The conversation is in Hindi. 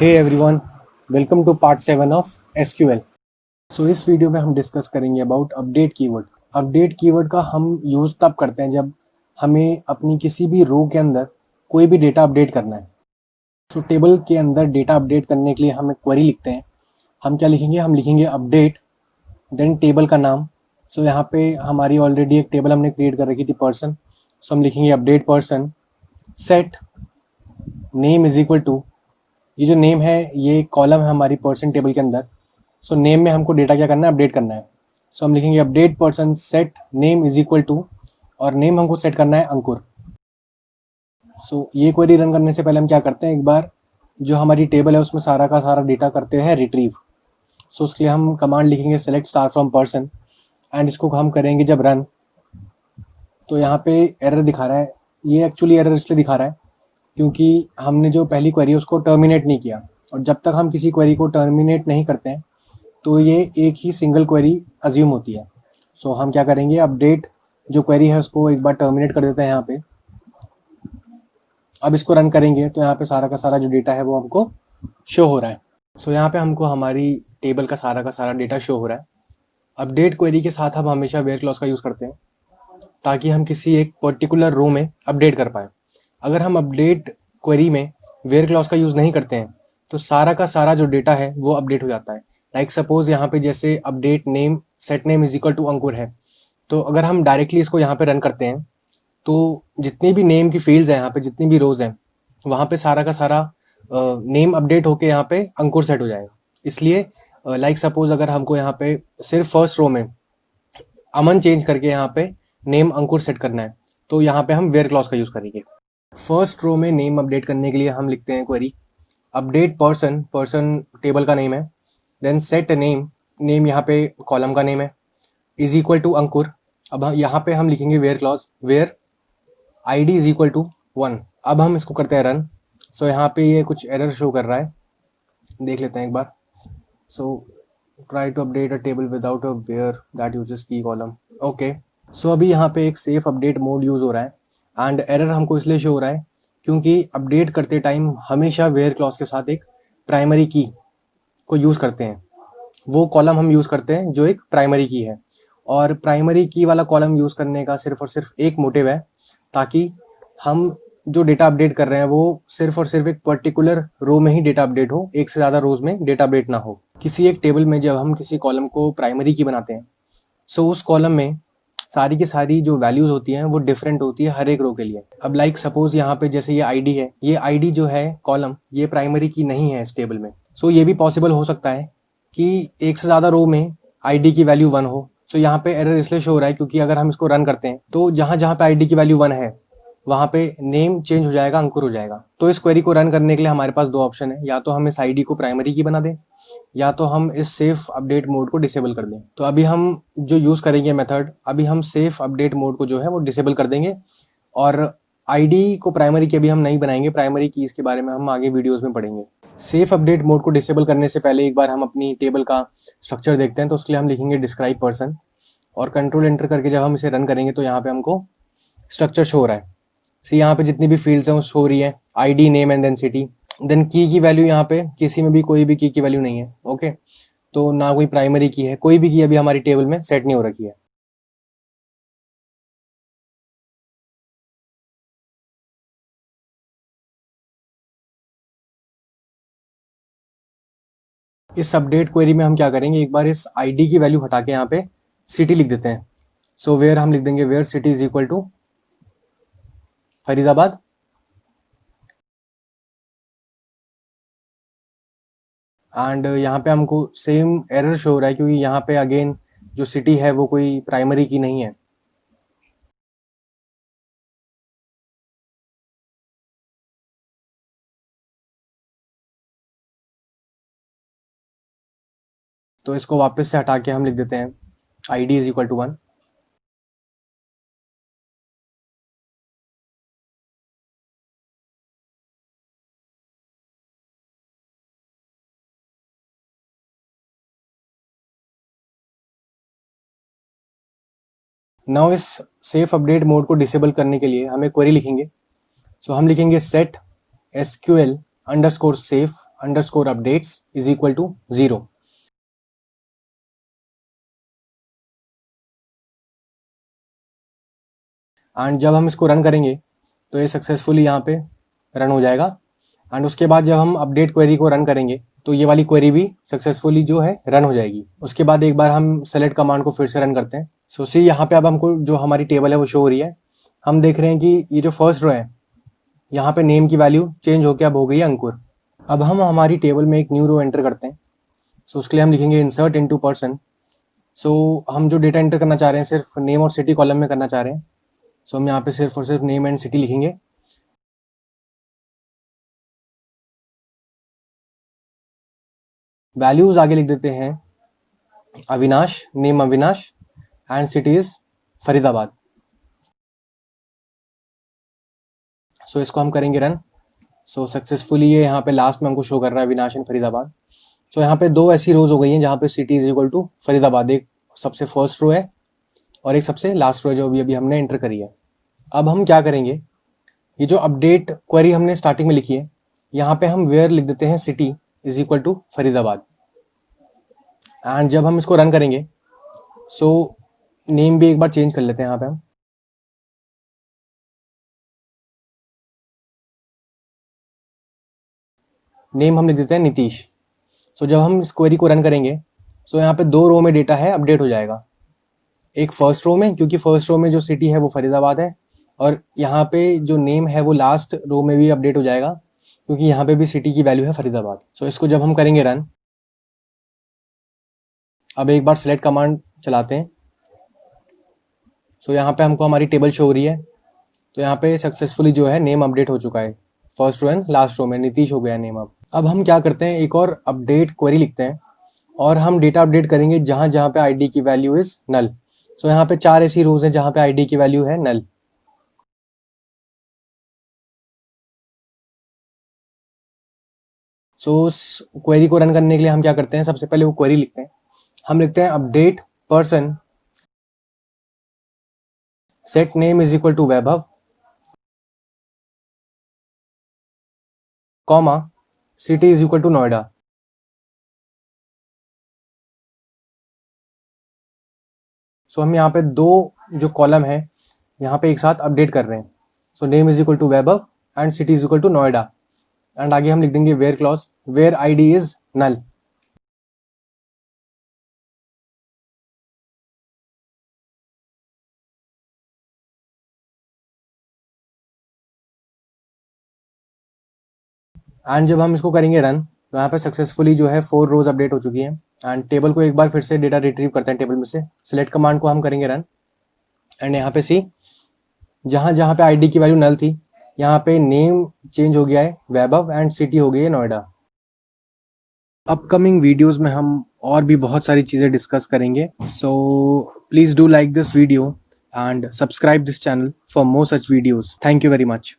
Hey everyone, welcome to part 7 of SQL. So इस वीडियो में हम डिस्कस करेंगे about update keyword. Update keyword का हम यूज़ तब करते हैं जब हमें अपनी किसी भी रो के अंदर कोई भी डेटा अपडेट करना है। सो टेबल के अंदर डेटा अपडेट करने के लिए हम एक क्वेरी लिखते हैं। हम क्या लिखेंगे? हम लिखेंगे अपडेट, देन टेबल का नाम। सो यहाँ पे हमारी ऑलरेडी एक टेबल हमने क्रिएट कर रखी थी पर्सन। सो हम लिखेंगे update person, set name is equal to, ये जो नेम है ये कॉलम है हमारी पर्सन टेबल के अंदर। सो नेम में हमको डेटा क्या करना है? अपडेट करना है। सो हम लिखेंगे update person set name is equal to, और नेम हमको सेट करना है अंकुर। सो ये क्वेरी रन करने से पहले हम क्या करते हैं, एक बार जो हमारी टेबल है उसमें सारा का सारा डेटा करते हैं रिट्रीव। सो उसके लिए हम कमांड लिखेंगे select star from person, and इसको हम करेंगे जब रन। तो यहाँ पे एरर दिखा रहा है। ये एक्चुअली एरर इसलिए दिखा रहा है क्योंकि हमने जो पहली क्वेरी है उसको टर्मिनेट नहीं किया, और जब तक हम किसी क्वेरी को टर्मिनेट नहीं करते हैं तो ये एक ही सिंगल क्वेरी अज्यूम होती है। सो हम क्या करेंगे, अपडेट जो क्वेरी है उसको एक बार टर्मिनेट कर देते हैं यहाँ पे। अब इसको रन करेंगे तो यहाँ पे सारा का सारा जो डेटा है वो हमको शो हो रहा है। सो यहाँ पे हमको हमारी टेबल का सारा डेटा शो हो रहा है। अपडेट क्वेरी के साथ हम हमेशा वेयर क्लॉज का यूज़ करते हैं ताकि हम किसी एक पर्टिकुलर रो में अपडेट कर पाए। अगर हम अपडेट क्वेरी में वेयर क्लॉज का यूज़ नहीं करते हैं तो सारा का सारा जो डेटा है वो अपडेट हो जाता है। लाइक सपोज यहाँ पे जैसे update name set name is equal to Ankur है, तो अगर हम डायरेक्टली इसको यहाँ पे रन करते हैं तो जितनी भी नेम की फील्ड्स हैं यहाँ पे, जितनी भी रोज हैं वहाँ पे सारा का सारा नेम अपडेट होके यहाँ पे अंकुर सेट हो जाएगा। इसलिए लाइक सपोज अगर हमको यहाँ पे सिर्फ फर्स्ट रो में अमन चेंज करके यहाँ पे नेम अंकुर सेट करना है तो यहाँ पे हम वेयर क्लॉज का यूज़ करेंगे। फर्स्ट रो में नेम अपडेट करने के लिए हम लिखते हैं query update person, person table का नेम है, देन सेट नेम, नेम यहाँ पे कॉलम का नेम है, इज इक्वल टू अंकुर। अब यहाँ पे हम लिखेंगे where clause, where ID is equal to 1। अब हम इसको करते हैं रन। सो यहाँ पे ये कुछ एरर शो कर रहा है, देख लेते हैं एक बार। So try to update a table without a where that uses key column. Okay, so अभी यहाँ पे एक सेफ अपडेट मोड यूज़ हो रहा है एंड एरर हमको इसलिए शो हो रहा है क्योंकि अपडेट करते टाइम हमेशा वेयर क्लॉज के साथ एक प्राइमरी की को यूज़ करते हैं। वो कॉलम हम यूज़ करते हैं जो एक प्राइमरी की है, और प्राइमरी की वाला कॉलम यूज़ करने का सिर्फ और सिर्फ एक मोटिव है ताकि हम जो डेटा अपडेट कर रहे हैं वो सिर्फ और सिर्फ एक पर्टिकुलर रो में ही डेटा अपडेट हो, एक से ज़्यादा रोज में डेटा अपडेट ना हो। किसी एक टेबल में जब हम किसी कॉलम को प्राइमरी की बनाते हैं सो उस कॉलम में सारी की सारी जो वैल्यूज होती हैं वो डिफरेंट होती है हर एक रो के लिए। अब लाइक सपोज यहाँ पे जैसे ये आईडी है, ये आईडी जो है कॉलम ये प्राइमरी की नहीं है इस टेबल में। सो ये भी पॉसिबल हो सकता है कि एक से ज़्यादा रो में आईडी की वैल्यू 1 हो। सो यहाँ पे एरर इसलिए शो हो रहा है क्योंकि अगर हम इसको रन करते हैं तो जहाँ जहाँ पे आईडी की वैल्यू 1 है वहाँ पे नेम चेंज हो जाएगा, अंकुर हो जाएगा। तो इस क्वेरी को रन करने के लिए हमारे पास दो ऑप्शन है, या तो हम इस आईडी को प्राइमरी की बना दें या तो हम इस सेफ अपडेट मोड को डिसेबल कर दें। तो अभी हम जो यूज़ करेंगे मेथड, अभी हम सेफ अपडेट मोड को जो है वो डिसेबल कर देंगे, और आईडी को प्राइमरी की अभी हम नहीं बनाएंगे। प्राइमरी की इसके बारे में हम आगे वीडियोस में पढ़ेंगे। सेफ अपडेट मोड को डिसेबल करने से पहले एक बार हम अपनी टेबल का स्ट्रक्चर देखते हैं। तो उसके लिए हम लिखेंगे डिस्क्राइब पर्सन, और कंट्रोल एंटर करके जब हम इसे रन करेंगे तो यहाँ पे हमको स्ट्रक्चर शो हो रहा है। सी यहाँ पे जितनी भी फील्ड्स हैं वो शो हो रही है, ID name and then city. Then की वैल्यू यहाँ पे किसी में भी कोई भी की वैल्यू नहीं है। ओके, तो ना कोई प्राइमरी की है, कोई भी की अभी हमारी टेबल में सेट नहीं हो रखी है। इस अपडेट क्वेरी में हम क्या करेंगे, एक बार इस आईडी की वैल्यू हटा के यहाँ पे सिटी लिख देते हैं। सो वेयर हम लिख देंगे where city is equal to Faridabad. And यहाँ पे हमको सेम एरर शो हो रहा है क्योंकि यहाँ पे अगेन जो सिटी है वो कोई प्राइमरी की नहीं है। तो इसको वापस से हटा के हम लिख देते हैं ID is equal to 1। Now इस सेफ अपडेट मोड को डिसेबल करने के लिए हम एक क्वेरी लिखेंगे। सो हम लिखेंगे set SQL underscore safe underscore updates is equal to 0। And जब हम इसको रन करेंगे तो ये सक्सेसफुली यहाँ पे रन हो जाएगा। एंड उसके बाद जब हम अपडेट क्वेरी को रन करेंगे तो ये वाली क्वेरी भी सक्सेसफुली जो है रन हो जाएगी। उसके बाद एक बार हम सेलेक्ट कमांड को फिर से रन करते हैं। सो सी यहाँ पे अब हमको जो हमारी टेबल है वो शो हो रही है। हम देख रहे हैं कि ये जो फर्स्ट रो है यहाँ पे नेम की वैल्यू चेंज होकर अब हो गई है अंकुर। अब हम हमारी टेबल में एक न्यू रो एंटर करते हैं। सो उसके लिए हम लिखेंगे इंसर्ट इनटू पर्सन। सो हम जो डेटा एंटर करना चाह रहे हैं सिर्फ नेम और सिटी कॉलम में करना चाह रहे हैं। सो हम यहाँ पे सिर्फ और सिर्फ नेम एंड सिटी लिखेंगे। वैल्यूज आगे लिख देते हैं Avinash, name Avinash and city is Faridabad. So इसको हम करेंगे रन। सो सक्सेसफुली ये यहाँ पे लास्ट में हमको शो कर रहा है अविनाश एंड फरीदाबाद। सो यहाँ पे दो ऐसी रोज हो गई हैं जहाँ पे city is equal to Faridabad. एक सबसे फर्स्ट रो है और एक सबसे लास्ट रो है जो अभी अभी हमने एंटर करी है। अब हम क्या करेंगे, ये जो अपडेट क्वेरी हमने स्टार्टिंग में लिखी है यहाँ पे हम वेयर लिख देते हैं city is equal to Faridabad. And जब हम इसको रन करेंगे सो नेम भी एक बार चेंज कर लेते हैं यहाँ पे हम। नेम हम लिख देते हैं नीतीश। सो जब हम इस क्वेरी को रन करेंगे सो यहाँ पे दो रो में डेटा है अपडेट हो जाएगा। एक फर्स्ट रो में, क्योंकि फर्स्ट रो में जो सिटी है वो फरीदाबाद है, और यहाँ पे जो नेम है वो लास्ट रो में भी अपडेट हो जाएगा क्योंकि यहाँ पे भी सिटी की वैल्यू है फरीदाबाद। सो इसको जब हम करेंगे रन, अब एक बार सेलेक्ट कमांड चलाते हैं। सो यहाँ पे हमको हमारी टेबल शो हो रही है। तो यहाँ पे सक्सेसफुली जो है नेम अपडेट हो चुका है first row and last row में, नीतीश हो गया नेम। अब हम क्या करते हैं, एक और अपडेट क्वेरी लिखते हैं और हम डेटा अपडेट करेंगे जहां जहां पे आईडी की वैल्यू इज नल। सो यहाँ पे 4 ऐसी रोज हैं जहां पे आईडी की वैल्यू है नल। सो उस क्वेरी को रन करने के लिए हम क्या करते हैं, सबसे पहले वो क्वेरी लिखते हैं। हम लिखते हैं update person set name is equal to Vaibhav, comma city is equal to Noida. So हम यहाँ पे दो जो कॉलम है यहाँ पे एक साथ अपडेट कर रहे हैं। So name is equal to Vaibhav and city is equal to Noida. And आगे हम लिख देंगे where clause, where ID is null. And जब हम इसको करेंगे रन तो यहाँ पे सक्सेसफुली जो है 4 रोज अपडेट हो चुकी है। एंड टेबल को एक बार फिर से डेटा रिट्रीव करते हैं टेबल में से। सिलेक्ट कमांड को हम करेंगे रन एंड यहाँ पे सी जहां जहां पे आईडी की वैल्यू नल थी यहाँ पे नेम चेंज हो गया है वैभव एंड सिटी हो गई है नोएडा। अपकमिंग वीडियोस में हम और भी बहुत सारी चीजें डिस्कस करेंगे। So please do like this video and subscribe this channel for more such videos. Thank you very much.